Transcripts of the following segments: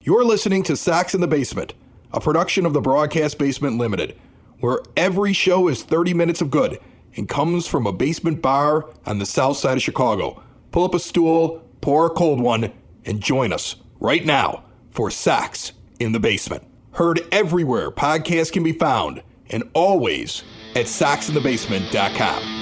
You're listening to Sox in the Basement, a production of the Broadcast Basement Limited, where every show is 30 minutes of good and comes from a basement bar on the south side of Chicago. Pull up a stool, pour a cold one, and join us right now for Sox in the Basement. Heard everywhere podcasts can be found, and always at soxinthebasement.com.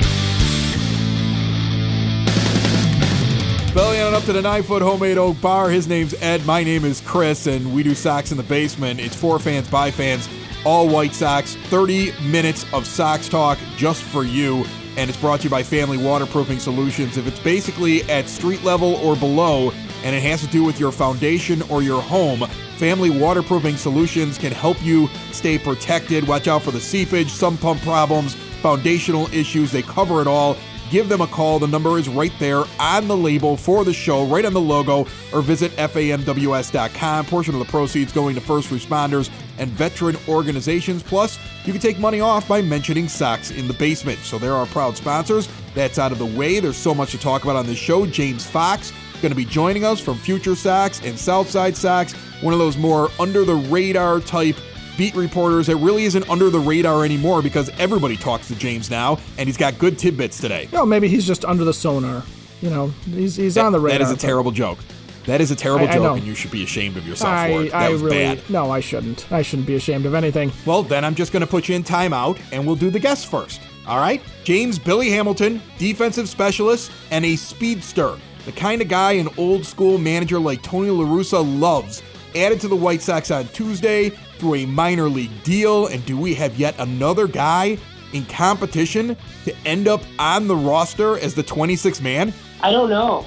Belly on up to the 9-foot homemade oak bar. His name's Ed. My name is Chris, and we do Sox in the Basement. It's for fans, by fans, all White Sox. 30 minutes of Sox talk just for you, and it's brought to you by Family Waterproofing Solutions. If it's basically at street level or below, and it has to do with your foundation or your home, Family Waterproofing Solutions can help you stay protected. Watch out for the seepage, sump pump problems, foundational issues. They cover it all. Give them a call. The number is right there on the label for the show, right on the logo, or visit famws.com. Portion of the proceeds going to first responders and veteran organizations. Plus, you can take money off by mentioning Sox in the Basement. So there are proud sponsors. That's out of the way. There's so much to talk about on this show. James Fox going to be joining us from Future Sox and Southside Sox, one of those more under-the-radar type beat reporters that really isn't under the radar anymore because everybody talks to James now, and he's got good tidbits today. Maybe he's just under the sonar. He's on the radar. That is a terrible joke. That is a terrible joke, and you should be ashamed of yourself for it. That was bad. No, I shouldn't. I shouldn't be ashamed of anything. Well, then I'm just going to put you in timeout, and we'll do the guests first. All right? James Billy Hamilton, defensive specialist, and a speedster. The kind of guy an old-school manager like Tony La Russa loves. Added to the White Sox on Tuesday through a minor league deal. And do we have yet another guy in competition to end up on the roster as the 26th man? I don't know.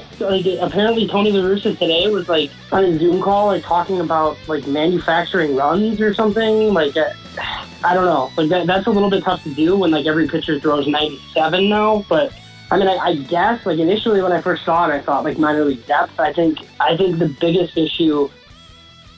Apparently Tony La Russa today was on a Zoom call talking about manufacturing runs or something. I don't know. That's a little bit tough to do when every pitcher throws 97 now. But I guess initially when I first saw it, I thought minor league depth. I think the biggest issue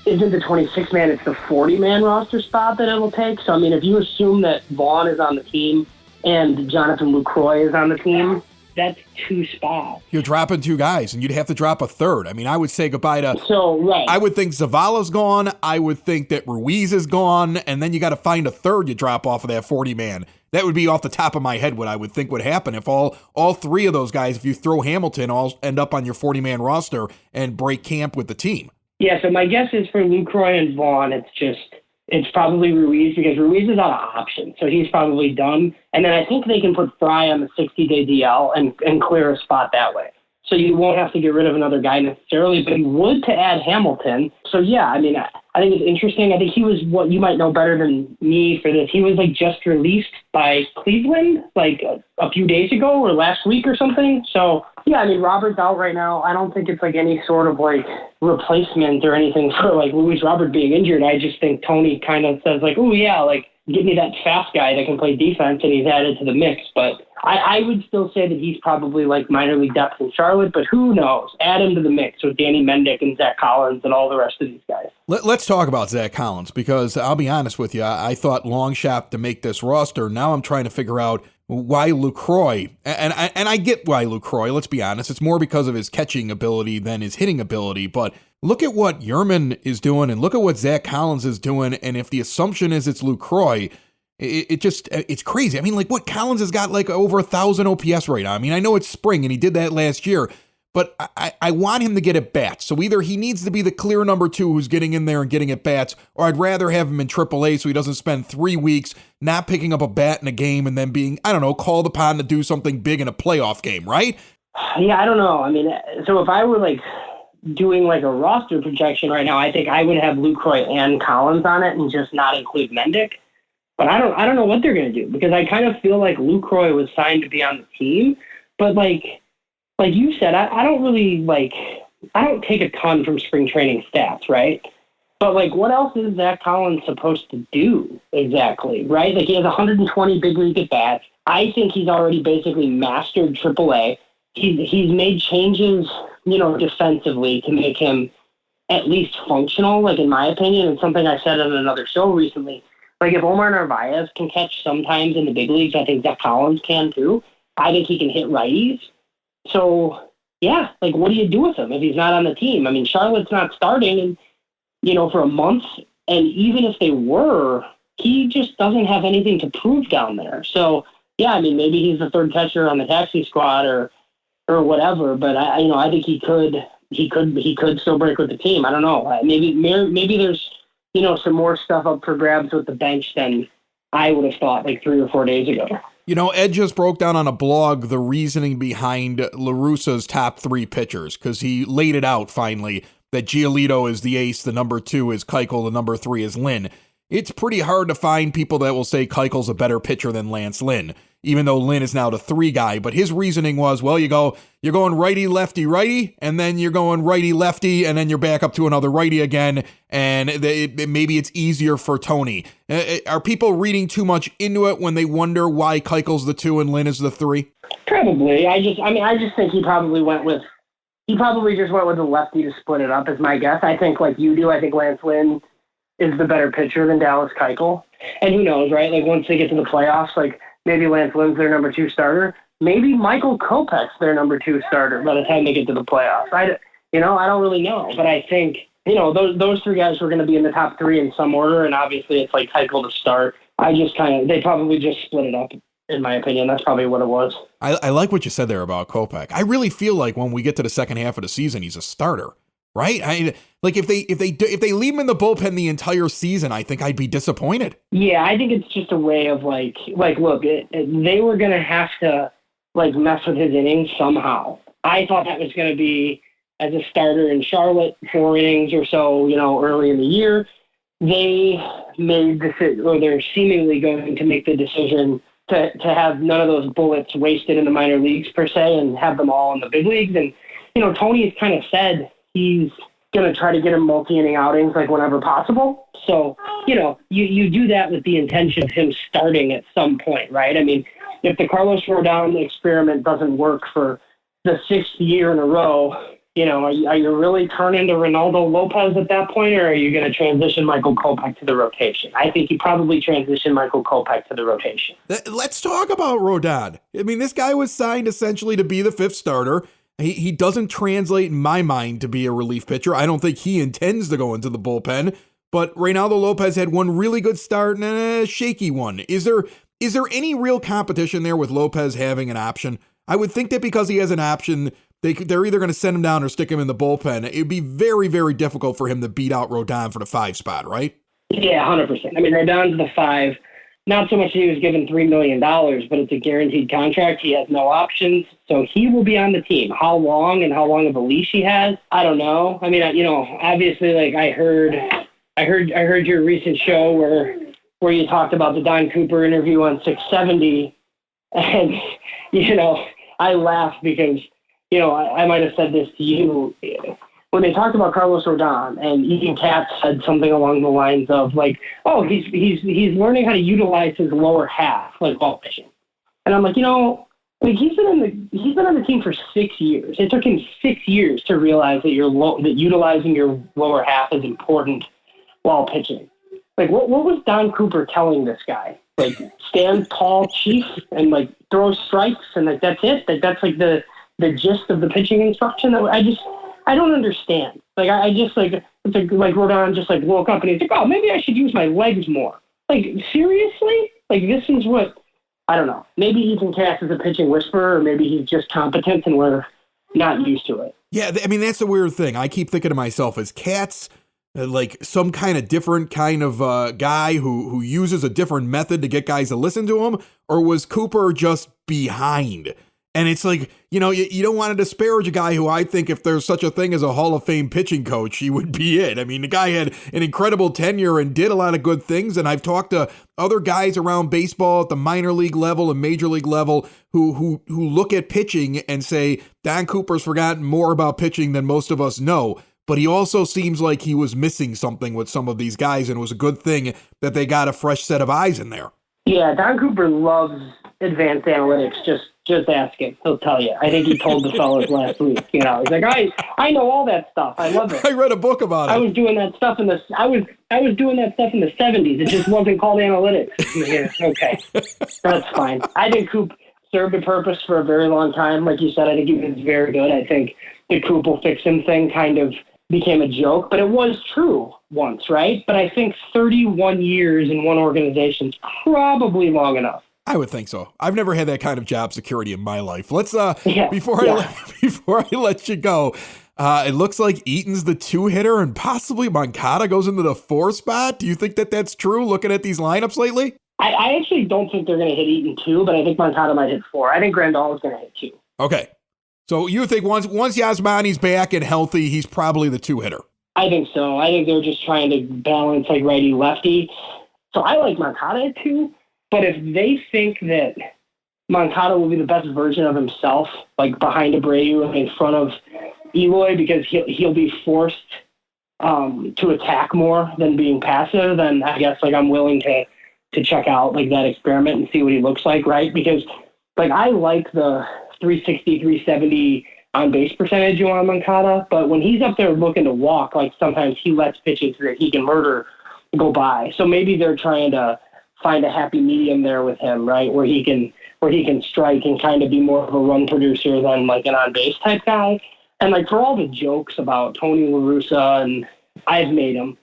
isn't the 26-man, it's the 40-man roster spot that it'll take. So, if you assume that Vaughn is on the team and Jonathan Lucroy is on the team, that's two spots. You're dropping two guys, and you'd have to drop a third. I would say goodbye to... Right. I would think Zavala's gone. I would think that Ruiz is gone, and then you got to find a third you drop off of that 40-man. That would be off the top of my head what I would think would happen if all three of those guys, if you throw Hamilton, all end up on your 40-man roster and break camp with the team. Yeah, so my guess is for Lucroy and Vaughn, it's probably Ruiz because Ruiz is out of option, so he's probably done. And then I think they can put Fry on the 60-day DL and clear a spot that way. So you won't have to get rid of another guy necessarily, but you would to add Hamilton. So yeah, I think it's interesting. I think he was what you might know better than me for this. He was just released by Cleveland a few days ago or last week or something. So yeah, Robert's out right now. I don't think it's any sort of replacement or anything for Luis Robert being injured. I just think Tony kind of says oh yeah, give me that fast guy that can play defense, and he's added to the mix. But I would still say that he's probably minor league depth in Charlotte, but who knows? Add him to the mix with Danny Mendick and Zack Collins and all the rest of these guys. Let's talk about Zack Collins, because I'll be honest with you, I thought long shot to make this roster. Now I'm trying to figure out why Lucroy, and I get why Lucroy, let's be honest. It's more because of his catching ability than his hitting ability, but look at what Yerman is doing and look at what Zack Collins is doing, and if the assumption is it's Lucroy, it's crazy. What Collins has got over 1,000 OPS right now. I know it's spring and he did that last year, but I want him to get at bats. So either he needs to be the clear number two who's getting in there and getting at bats, or I'd rather have him in AAA so he doesn't spend 3 weeks not picking up a bat in a game and then being, called upon to do something big in a playoff game, right? Yeah, I don't know. So if I were doing a roster projection right now, I think I would have Lucroy and Collins on it and just not include Mendick. But I don't know what they're going to do, because I kind of feel like Lucroy was signed to be on the team. But like you said, I don't really I don't take a ton from spring training stats, right? But what else is Zack Collins supposed to do exactly, right? He has 120 big league at bats. I think he's already basically mastered AAA. He's made changes, defensively to make him at least functional, in my opinion, and something I said on another show recently. If Omar Narvaez can catch sometimes in the big leagues, I think Zack Collins can too. I think he can hit righties. So, yeah, what do you do with him if he's not on the team? Charlotte's not starting, and for a month. And even if they were, he just doesn't have anything to prove down there. So, yeah, I mean, maybe he's the third catcher on the taxi squad or whatever. But I think he could still break with the team. I don't know. Maybe there's some more stuff up for grabs with the bench than I would have thought like 3 or 4 days ago. Ed just broke down on a blog the reasoning behind La Russa's top 3 pitchers, because he laid it out finally that Giolito is the ace, the number 2 is Keuchel, the number 3 is Lynn. It's pretty hard to find people that will say Keuchel's a better pitcher than Lance Lynn, even though Lynn is now the 3 guy. But his reasoning was, well, you're going righty, lefty, righty, and then you're going righty, lefty, and then you're back up to another righty again, and maybe it's easier for Tony. Are people reading too much into it when they wonder why Keuchel's the 2 and Lynn is the 3? Probably. I just think he probably just went with the lefty to split it up, is my guess. I think, like you do, I think Lance Lynn is the better pitcher than Dallas Keuchel. And who knows, right? Like, once they get to the playoffs, like, maybe Lance Lynn's their number 2 starter. Maybe Michael Kopech's their number 2 starter by the time they get to the playoffs. I don't really know. But I think, those 3 guys were going to be in the top 3 in some order, and obviously it's like Keuchel to start. They probably just split it up, in my opinion. That's probably what it was. I like what you said there about Kopech. I really feel like when we get to the second half of the season, he's a starter, right? If they leave him in the bullpen the entire season, I think I'd be disappointed. Yeah, I think it's just a way of look, they were going to have to mess with his innings somehow. I thought that was going to be as a starter in Charlotte, 4 innings or so, early in the year. They made they're seemingly going to make the decision to have none of those bullets wasted in the minor leagues per se and have them all in the big leagues. And, Tony has kind of said he's going to try to get him multi-inning outings whenever possible. So, you do that with the intention of him starting at some point, right? I mean, if the Carlos Rodon experiment doesn't work for the 6th year in a row, are you really turning to Ronaldo Lopez at that point, or are you going to transition Michael Kopech to the rotation? I think you probably transition Michael Kopech to the rotation. Let's talk about Rodon. I mean, this guy was signed essentially to be the 5th starter. He doesn't translate in my mind to be a relief pitcher. I don't think he intends to go into the bullpen, but Reynaldo Lopez had one really good start and a shaky one. Is there any real competition there with Lopez having an option? I would think that because he has an option, they're either going to send him down or stick him in the bullpen. It would be very, very difficult for him to beat out Rodon for the 5 spot, right? Yeah, 100%. I mean, Rodon's the 5. Not so much that he was given $3 million, but it's a guaranteed contract. He has no options, so he will be on the team. How long and how long of a leash he has, I don't know. I mean, obviously, I heard your recent show where you talked about the Don Cooper interview on 670, and I laughed because I might have said this to you. When they talked about Carlos Rodon, and Ian Katz said something along the lines of he's learning how to utilize his lower half ball pitching, and I'm like, he's been on the team for 6 years. It took him 6 years to realize that that utilizing your lower half is important while pitching. What was Don Cooper telling this guy? Stand tall, chief, and throw strikes, and that's it. That's the gist of the pitching instruction. I don't understand. It's Rodon just woke up and he's like, oh, maybe I should use my legs more. Seriously? This is what, I don't know. Maybe Ethan Katz is a pitching whisperer, or maybe he's just competent and we're not used to it. Yeah, I mean, that's the weird thing. I keep thinking to myself, is Katz some kind of different kind of guy who uses a different method to get guys to listen to him, or was Cooper just behind? And it's you don't want to disparage a guy who I think if there's such a thing as a Hall of Fame pitching coach, he would be it. I mean, the guy had an incredible tenure and did a lot of good things. And I've talked to other guys around baseball at the minor league level and major league level who look at pitching and say, Don Cooper's forgotten more about pitching than most of us know. But he also seems like he was missing something with some of these guys, and it was a good thing that they got a fresh set of eyes in there. Yeah, Don Cooper loves advanced analytics. Just ask him. He'll tell you. I think he told the fellas last week. He's like, I know all that stuff. I love it. I read a book about it. I was doing that stuff in the 70s. It just wasn't called analytics. Yeah, okay, that's fine. I think Coop served a purpose for a very long time. Like you said, I think he was very good. I think the Coop will fix him thing kind of became a joke, but it was true once, right? But I think 31 years in one organization is probably long enough. I would think so. I've never had that kind of job security in my life. Let's before I let you go, it looks like Eaton's the 2-hitter and possibly Moncada goes into the 4 spot. Do you think that that's true looking at these lineups lately? I actually don't think they're going to hit Eaton 2, but I think Moncada might hit 4. I think Grandal is going to hit 2. Okay. So you think once Yasmani's back and healthy, he's probably the 2-hitter? I think so. I think they're just trying to balance like righty-lefty. So I like Moncada at 2. But if they think that Moncada will be the best version of himself, like behind Abreu and in front of Eloy, because he'll be forced to attack more than being passive, then I guess like I'm willing to check out like that experiment and see what he looks like, right? Because like I like the 360, 370 on base percentage you want Moncada, but when he's up there looking to walk, like sometimes he lets pitches that he can murder go by. So maybe they're trying to find a happy medium there with him, right? Where he can strike and kind of be more of a run producer than like an on-base type guy. And like for all the jokes about Tony La Russa, and I've made them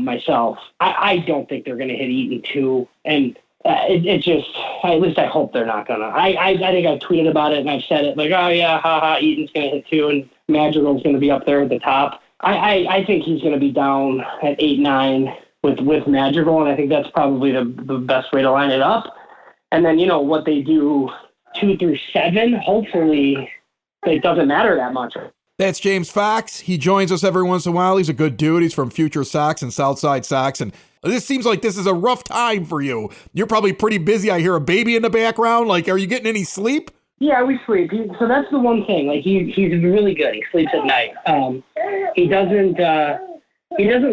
myself, I don't think they're going to hit Eaton 2. And it just, at least I hope they're not going to. I think I tweeted about it and I've said it like, oh yeah, haha, Eaton's going to hit 2 and Madrigal's going to be up there at the top. I think he's going to be down at 8-9 with Madrigal, and I think that's probably the best way to line it up. And then, you know, what they do 2 through 7, hopefully it doesn't matter that much. That's James Fox. He joins us every once in a while. He's a good dude. He's from Future Sox and Southside Sox, and this seems like this is a rough time for you. You're probably pretty busy. I hear a baby in the background. Like, are you getting any sleep? Yeah, we sleep. So that's the one thing. Like, he's really good. He sleeps at night. He doesn't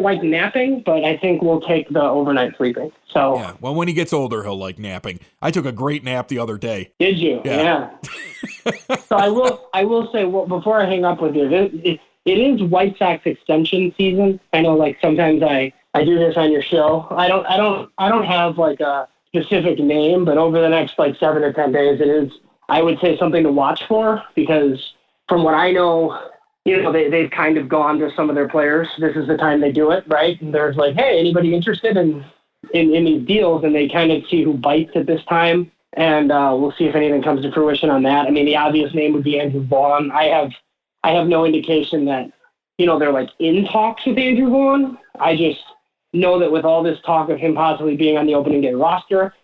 like napping, but I think we'll take the overnight sleeping. So yeah, well, when he gets older, he'll like napping. I took a great nap the other day. Did you? Yeah. So I will say, well, before I hang up with you, it is White Sox extension season. I know, like sometimes I do this on your show. I don't have like a specific name, but over the next like 7 to 10 days, it is, I would say, something to watch for, because from what I know, you know, they've kind of gone to some of their players. This is the time they do it, right? And there's like, hey, anybody interested in these deals? And they kind of see who bites at this time. And we'll see if anything comes to fruition on that. I mean, the obvious name would be Andrew Vaughn. I have no indication that, you know, they're like in talks with Andrew Vaughn. I just know that with all this talk of him possibly being on the opening day roster,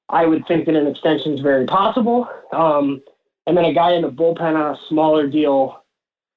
I would think that an extension is very possible. And then a guy in the bullpen on a smaller deal,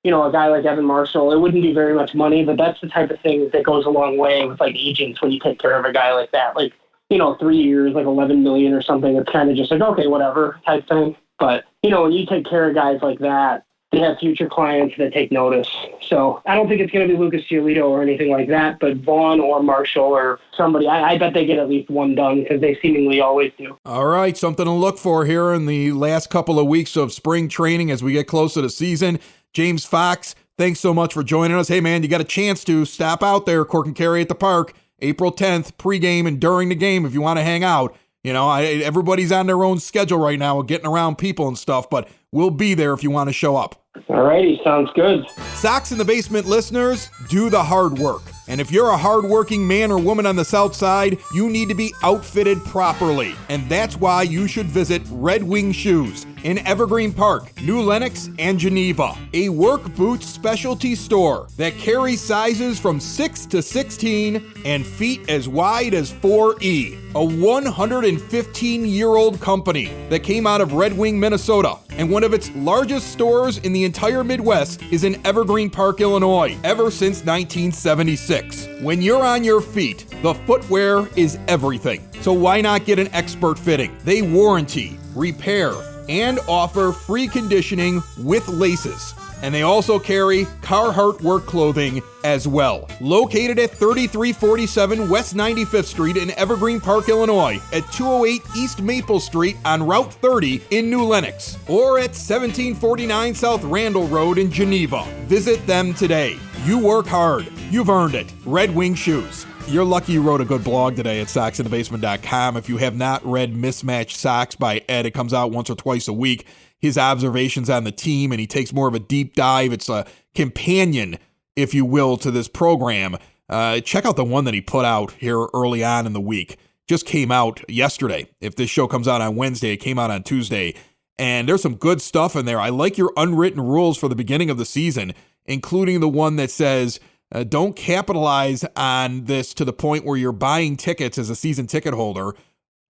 you know, a guy like Evan Marshall, it wouldn't be very much money, but that's the type of thing that goes a long way with like agents when you take care of a guy like that. Like, you know, 3 years, like $11 million or something. It's kind of just like, okay, whatever type thing. But, you know, when you take care of guys like that, they have future clients that take notice. So I don't think it's going to be Lucas Giolito or anything like that, but Vaughn or Marshall or somebody, I bet they get at least one done because they seemingly always do. All right, something to look for here in the last couple of weeks of spring training as we get close to the season. James Fox, thanks so much for joining us. Hey, man, you got a chance to stop out there, Cork and Carry at the Park, April 10th, pregame and during the game if you want to hang out. You know, everybody's on their own schedule right now with getting around people and stuff, but we'll be there if you want to show up. All righty, sounds good. Sox in the Basement listeners, do the hard work. And if you're a hardworking man or woman on the South Side, you need to be outfitted properly. And that's why you should visit Red Wing Shoes in Evergreen Park, New Lenox, and Geneva. A work boots specialty store that carries sizes from 6 to 16 and feet as wide as 4E. A 115-year-old company that came out of Red Wing, Minnesota. And one of its largest stores in the entire Midwest is in Evergreen Park, Illinois, ever since 1976. When you're on your feet, the footwear is everything. So why not get an expert fitting? They warranty, repair, and offer free conditioning with laces. And they also carry Carhartt work clothing as well. Located at 3347 West 95th Street in Evergreen Park, Illinois, at 208 East Maple Street on Route 30 in New Lenox, or at 1749 South Randall Road in Geneva. Visit them today. You work hard. You've earned it. Red Wing Shoes. You're lucky you wrote a good blog today at soxinthebasement.com. If you have not read Mismatched Socks by Ed, it comes out once or twice a week. His observations on the team, and he takes more of a deep dive. It's a companion, if you will, to this program check out the one that he put out here early on in the week. Just came out yesterday. If this show comes out on Wednesday, it came out on Tuesday. And there's some good stuff in there. I like your unwritten rules for the beginning of the season, including the one that says, don't capitalize on this to the point where you're buying tickets as a season ticket holder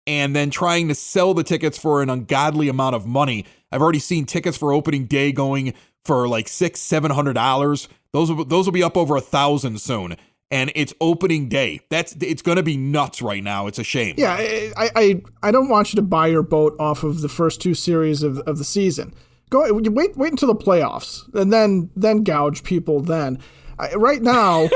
and then trying to sell the tickets for an ungodly amount of money. I've already seen tickets for opening day going for like $600-$700. Those will be up over 1,000 soon. And it's opening day. It's going to be nuts right now. It's a shame. Yeah, I don't want you to buy your boat off of the first two series of the season. Wait until the playoffs and then gouge people then. Right now,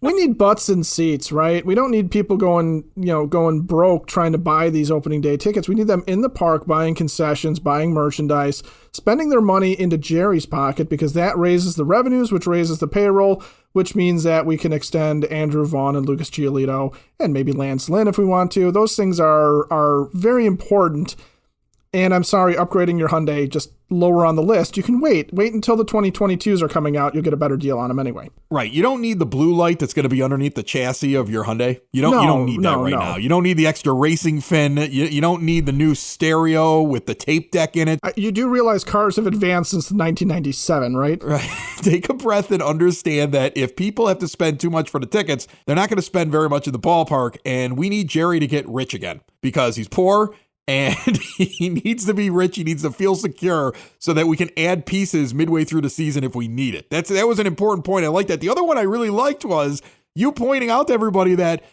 we need butts in seats, right? We don't need people going broke trying to buy these opening day tickets. We need them in the park buying concessions, buying merchandise, spending their money into Jerry's pocket because that raises the revenues, which raises the payroll, which means that we can extend Andrew Vaughn and Lucas Giolito and maybe Lance Lynn if we want to. Those things are very important. And I'm sorry, upgrading your Hyundai just lower on the list. You can wait until the 2022s are coming out. You'll get a better deal on them anyway. Right. You don't need the blue light that's going to be underneath the chassis of your Hyundai. You don't need that right now. You don't need the extra racing fin. You don't need the new stereo with the tape deck in it. You do realize cars have advanced since 1997, right? Right. Take a breath and understand that if people have to spend too much for the tickets, they're not going to spend very much in the ballpark. And we need Jerry to get rich again because he's poor. And he needs to be rich. He needs to feel secure so that we can add pieces midway through the season if we need it. That was an important point. I like that. The other one I really liked was you pointing out to everybody that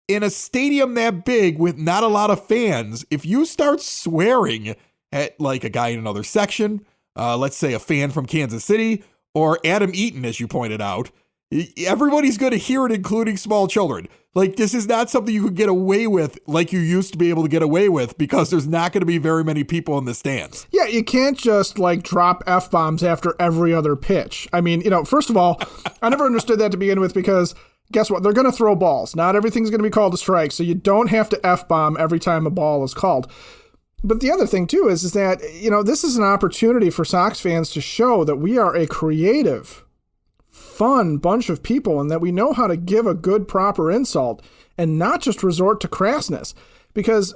in a stadium that big with not a lot of fans, if you start swearing at like a guy in another section, let's say a fan from Kansas City or Adam Eaton, as you pointed out, everybody's going to hear it, including small children. Like, this is not something you could get away with like you used to be able to get away with because there's not going to be very many people in the stands. Yeah, you can't just, like, drop F-bombs after every other pitch. I mean, first of all, I never understood that to begin with because guess what? They're going to throw balls. Not everything's going to be called a strike, so you don't have to F-bomb every time a ball is called. But the other thing, too, is that, this is an opportunity for Sox fans to show that we are a creative, fun bunch of people and that we know how to give a good, proper insult and not just resort to crassness, because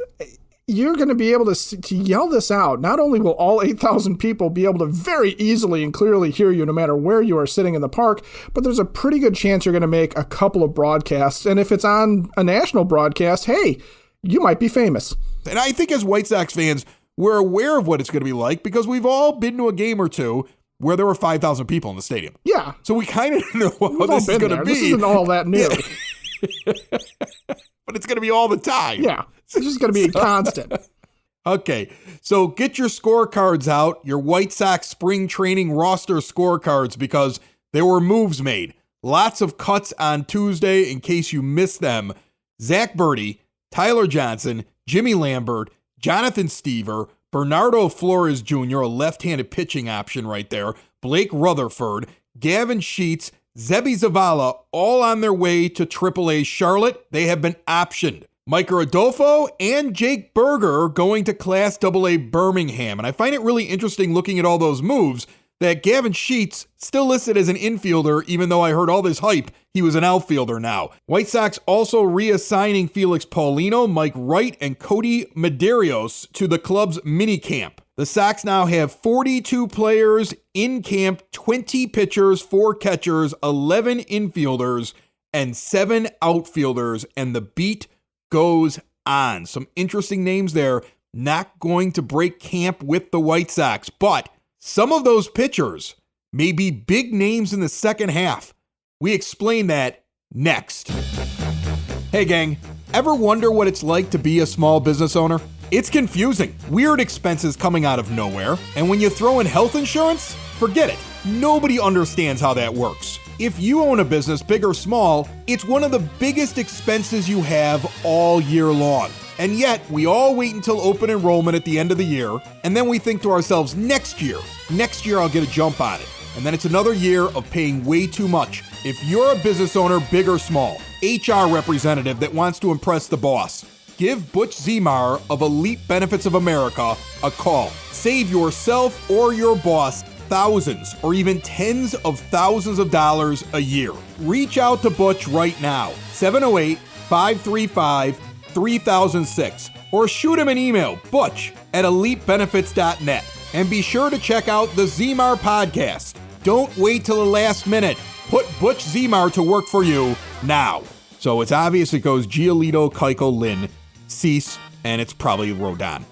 you're going to be able to yell this out. Not only will all 8,000 people be able to very easily and clearly hear you no matter where you are sitting in the park, but there's a pretty good chance you're going to make a couple of broadcasts. And if it's on a national broadcast, hey, you might be famous. And I think as White Sox fans, we're aware of what it's going to be like because we've all been to a game or two where there were 5,000 people in the stadium. Yeah. So we kind of know how this is going to be. This isn't all that new. But it's going to be all the time. Yeah. It's just going to be constant. Okay. So get your scorecards out, your White Sox spring training roster scorecards, because there were moves made. Lots of cuts on Tuesday in case you missed them. Zach Birdie, Tyler Johnson, Jimmy Lambert, Jonathan Stever, Bernardo Flores Jr., a left-handed pitching option right there, Blake Rutherford, Gavin Sheets, Zebby Zavala, all on their way to AAA Charlotte. They have been optioned. Mike Rodolfo and Jake Berger going to Class AA Birmingham. And I find it really interesting looking at all those moves that Gavin Sheets still listed as an infielder, even though I heard all this hype, he was an outfielder now. White Sox also reassigning Felix Paulino, Mike Wright, and Cody Medeiros to the club's minicamp. The Sox now have 42 players in camp, 20 pitchers, 4 catchers, 11 infielders, and 7 outfielders, and the beat goes on. Some interesting names there, not going to break camp with the White Sox, but some of those pitchers may be big names in the second half. We explain that next. Hey gang, ever wonder what it's like to be a small business owner? It's confusing. Weird expenses coming out of nowhere. And when you throw in health insurance, forget it. Nobody understands how that works. If you own a business, big or small, it's one of the biggest expenses you have all year long. And yet, we all wait until open enrollment at the end of the year, and then we think to ourselves, next year I'll get a jump on it. And then it's another year of paying way too much. If you're a business owner, big or small, HR representative that wants to impress the boss, give Butch Zemar of Elite Benefits of America a call. Save yourself or your boss thousands or even tens of thousands of dollars a year. Reach out to Butch right now, 708-535-3006, or shoot him an email, butch@elitebenefits.net. And be sure to check out the Zmar podcast. Don't wait till the last minute. Put Butch Zmar to work for you now. So it's obvious it goes Giolito, Keuchel, Lynn, Cease, and it's probably Rodon.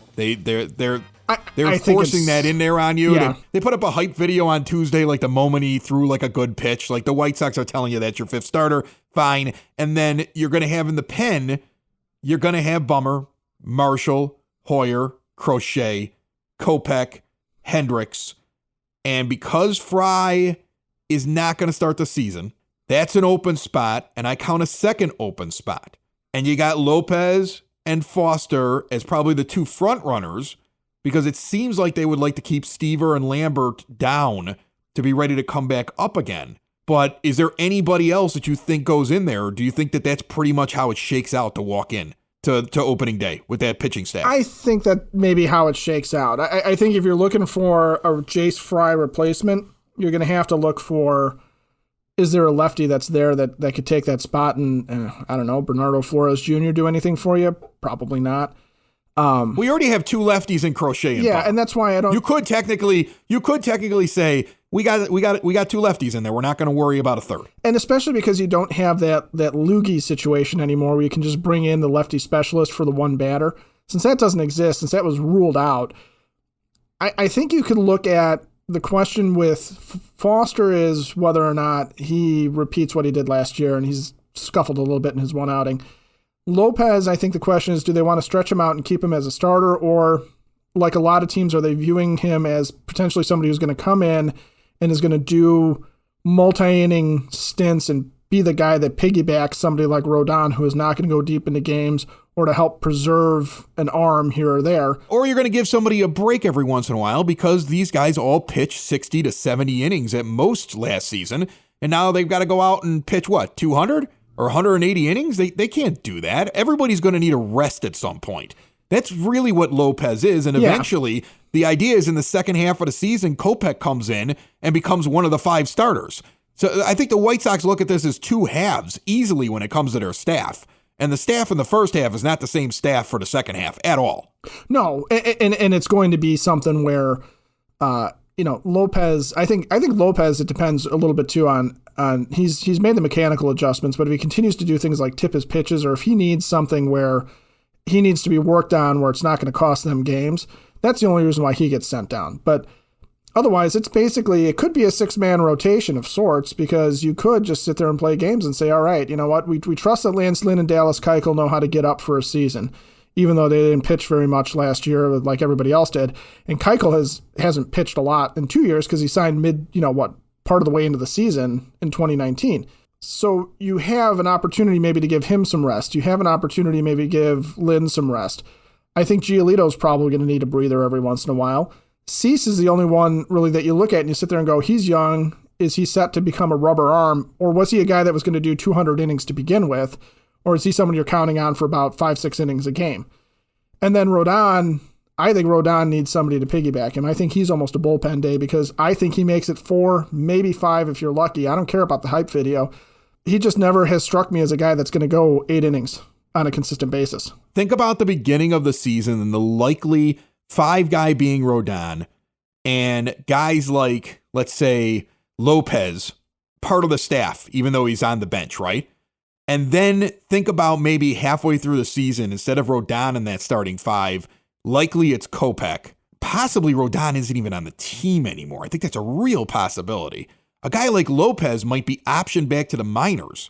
They're forcing that in there on you. Yeah. They put up a hype video on Tuesday, like the moment he threw like a good pitch. Like the White Sox are telling you that's your fifth starter. Fine. And then you're going to have in the pen, you're going to have Bummer, Marshall, Hoyer, Crochet, Kopech, Hendricks. And because Fry is not going to start the season, that's an open spot. And I count a second open spot. And you got Lopez and Foster as probably the two front runners, because it seems like they would like to keep Stever and Lambert down to be ready to come back up again. But is there anybody else that you think goes in there? Or do you think that that's pretty much how it shakes out to walk in to opening day with that pitching staff? I think that may be how it shakes out. I think if you're looking for a Jace Fry replacement, you're going to have to look for, is there a lefty that's there that could take that spot? And I don't know, Bernardo Flores Jr. do anything for you? Probably not. We already have two lefties in Crochet and Bummer. And that's why I don't. You could technically say we got two lefties in there. We're not going to worry about a third. And especially because you don't have that Loogie situation anymore, where you can just bring in the lefty specialist for the one batter. Since that doesn't exist, since that was ruled out, I think you could look at the question with Foster is whether or not he repeats what he did last year, and he's scuffled a little bit in his one outing. Lopez, I think the question is, do they want to stretch him out and keep him as a starter, or like a lot of teams, are they viewing him as potentially somebody who's going to come in and is going to do multi-inning stints and be the guy that piggybacks somebody like Rodon, who is not going to go deep into games, or to help preserve an arm here or there. Or you're going to give somebody a break every once in a while, because these guys all pitched 60 to 70 innings at most last season, and now they've got to go out and pitch, 200? Or 180 innings? They can't do that. Everybody's going to need a rest at some point. That's really what Lopez is. And eventually, the idea is in the second half of the season, Kopech comes in and becomes one of the five starters. So I think the White Sox look at this as two halves easily when it comes to their staff. And the staff in the first half is not the same staff for the second half at all. No, and it's going to be something where, Lopez, I think Lopez, it depends a little bit too on he's made the mechanical adjustments, but if he continues to do things like tip his pitches, or if he needs something where he needs to be worked on where it's not going to cost them games, that's the only reason why he gets sent down. But otherwise, it could be a 6-man rotation of sorts, because you could just sit there and play games and say, all right, you know what, we trust that Lance Lynn and Dallas Keuchel know how to get up for a season, even though they didn't pitch very much last year like everybody else did. And Keuchel hasn't pitched a lot in 2 years because he signed part of the way into the season in 2019. So you have an opportunity maybe to give him some rest. You have an opportunity maybe to give Lynn some rest. I think Giolito's probably going to need a breather every once in a while. Cease is the only one really that you look at and you sit there and go, he's young. Is he set to become a rubber arm? Or was he a guy that was going to do 200 innings to begin with? Or is he someone you're counting on for about 5-6 innings a game? And then Rodon, I think Rodon needs somebody to piggyback him. I think he's almost a bullpen day, because I think he makes it 4, maybe 5 if you're lucky. I don't care about the hype video. He just never has struck me as a guy that's going to go 8 innings on a consistent basis. Think about the beginning of the season and the likely 5 guy being Rodon, and guys like, let's say, Lopez, part of the staff, even though he's on the bench, right? And then think about maybe halfway through the season, instead of Rodon in that starting 5, likely it's Kopech. Possibly Rodon isn't even on the team anymore. I think that's a real possibility. A guy like Lopez might be optioned back to the minors.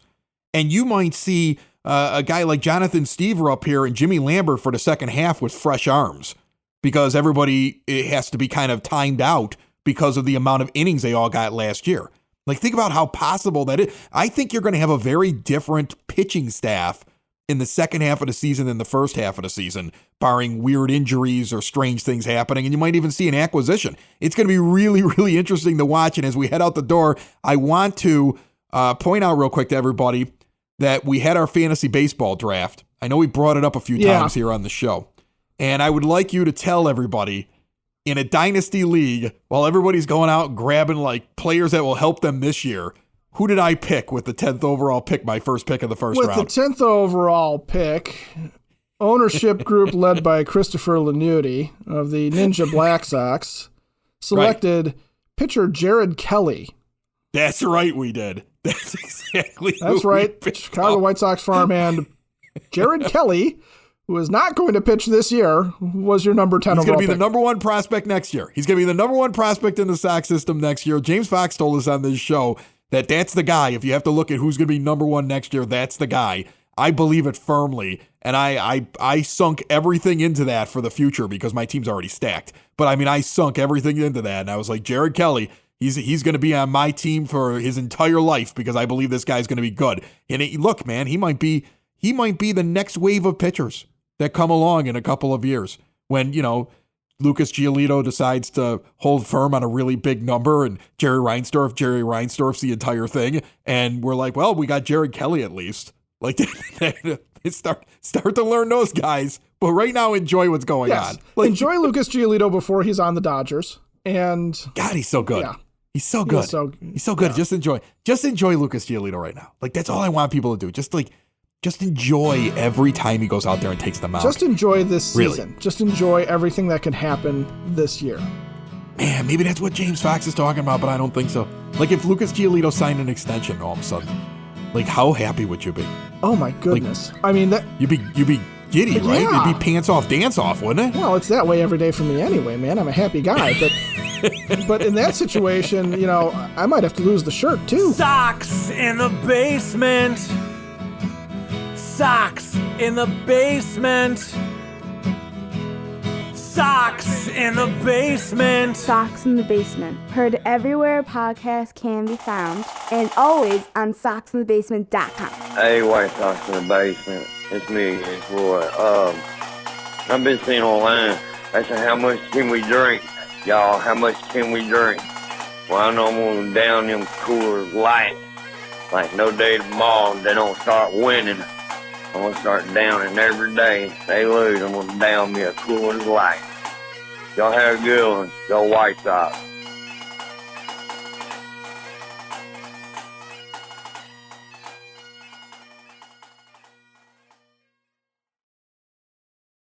And you might see a guy like Jonathan Stever up here and Jimmy Lambert for the second half with fresh arms, because everybody has to be kind of timed out because of the amount of innings they all got last year. Like, think about how possible that is. I think you're going to have a very different pitching staff in the second half of the season than the first half of the season, barring weird injuries or strange things happening. And you might even see an acquisition. It's going to be really, really interesting to watch. And as we head out the door, I want to point out real quick to everybody that we had our fantasy baseball draft. I know we brought it up a few times here on the show. And I would like you to tell everybody in a dynasty league, while everybody's going out and grabbing like players that will help them this year, who did I pick with the 10th overall pick, my first pick of the first round? With the 10th overall pick, ownership group led by Christopher Lanuti of the Ninja Black Sox selected pitcher Jared Kelly. That's right, we did. That's exactly That's right. Chicago White Sox farmhand Jared Kelly, who is not going to pitch this year, was your number 10 overall pick. He's going to be the number one prospect next year. He's going to be the number one prospect in the Sox system next year. James Fox told us on this show that that's the guy. If you have to look at who's going to be number one next year, that's the guy. I believe it firmly, and I sunk everything into that for the future because my team's already stacked. But, I mean, I sunk everything into that, and I was like, Jared Kelly, he's going to be on my team for his entire life because I believe this guy's going to be good. And look, man, he might be the next wave of pitchers that come along in a couple of years when, Lucas Giolito decides to hold firm on a really big number and Jerry Reinsdorf's the entire thing. And we're like, well, we got Jared Kelly at least. Like, start to learn those guys. But right now, enjoy what's going on. Like, enjoy Lucas Giolito before he's on the Dodgers. And God, he's so good. Yeah. He's so good. He's so good. Yeah. Just enjoy Lucas Giolito right now. Like, that's all I want people to do. Just enjoy every time he goes out there and takes them out. Just enjoy this season. Really. Just enjoy everything that can happen this year. Man, maybe that's what James Fox is talking about, but I don't think so. Like, if Lucas Giolito signed an extension all of a sudden, like, how happy would you be? Oh my goodness! Like, I mean, that you'd be giddy, right? Yeah. You'd be pants off, dance off, wouldn't it? Well, it's that way every day for me anyway, man. I'm a happy guy, but in that situation, I might have to lose the shirt too. Sox in the basement. Sox in the basement. Sox in the basement. Sox in the Basement. Heard everywhere a podcast can be found, and always on soxinthebasement.com. Hey, White Sox in the Basement. It's me again, Roy. I've been seeing online. I said, how much can we drink? Y'all, how much can we drink? Well, I know I'm going to down them Coors Light. Like no day tomorrow, they don't start winning. I'm going to start downing every day. If they lose, I'm going to down me a Coors Light. Y'all have a good one. Go White Sox.